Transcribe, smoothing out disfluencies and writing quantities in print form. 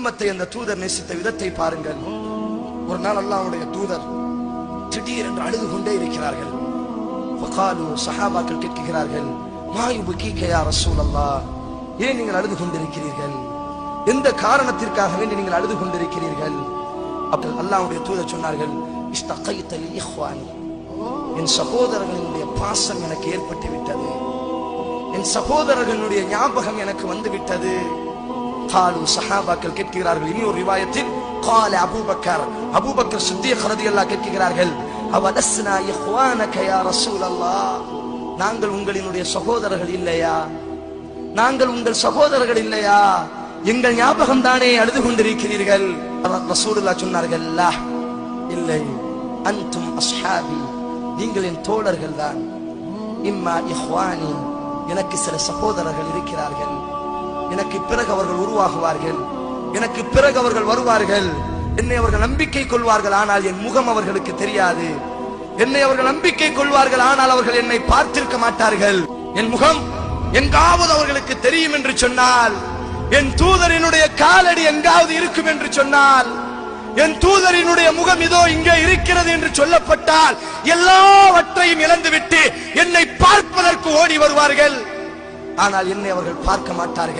உம்மத்தை அந்த தூதர் நேசித்த விதத்தை பாருங்கள். ஒரு நாள் அல்லாஹ்வுடைய தூதர் திடீரென்று அழுது கொண்டே இருக்கிறார்கள். ஃபகாலு, சஹாபாக்கள் கேட்கிறார்கள், மா யுபகீக யா ரசூலல்லாஹ், ஏன் நீங்கள் அழுது கொண்டிருக்கிறீர்கள்? எந்த காரணத்திற்காக வேண்டி நீங்கள் அழுது கொண்டிருக்கிறீர்கள்? அப்ப அல்லாஹ்வுடைய தூதர் சொன்னார்கள், இஸ்தகைத லி இஹ்வானி, என் சகோதரர்களுடைய பாசம் எனக்கு ஏற்பட்டு விட்டது, என் சகோதரர்களுடைய ஞாபகம் எனக்கு வந்து விட்டது. காலு, சஹாபாக்கள் கேட்கிறார்கள். இனி ஒரு ரிவாயத்தில் கால அபூபக்கர், அபூபக்கர் சித்திக் ரலியல்லாஹு கேட்கிறார்கள், அவலஸ்னா இஹ்வானக யா ரசூலல்லாஹ், நாங்கள் உங்களினுடைய சகோதரர்கள் இல்லையா? நாங்கள் உங்கள் சகோதரர்கள் இல்லையா? எங்கள் ஞாபகம் தானே அழுது கொண்டிருக்கிறீர்கள்? ரசூலுல்லாஹ் சொன்னார்கள், லா, இல்லை, அன்தும் அஸ்ஹாபி, நீங்கள் என் தோழர்கள் தான். இம்மா இஹ்வானி, எனக்கு சில சகோதரர்கள் இருக்கிறார்கள், எனக்கு பிறகு அவர்கள் உருவாகுவார்கள், எனக்கு பிறகு அவர்கள் வருவார்கள், என்னை அவர்கள் நம்பிக்கை கொள்வார்கள், ஆனால் என் முகம் அவர்களுக்கு தெரியாது. என்னை அவர்கள் நம்பிக்கை கொள்வார்கள், ஆனால் அவர்கள் என்னை பார்த்திருக்க மாட்டார்கள். என் முகம் எங்காவது அவர்களுக்கு தெரியும் என்று சொன்னால், என் தூதரினுடைய காலடி எங்காவது இருக்கும் என்று சொன்னால், என் தூதரினுடைய முகம் இதோ இங்கே இருக்கிறது என்று சொல்லப்பட்டால், எல்லாவற்றையும் இழந்துவிட்டு என்னை பார்ப்பதற்கு ஓடி வருவார்கள், ஆனால் என்னை அவர்கள் பார்க்க மாட்டார்கள்.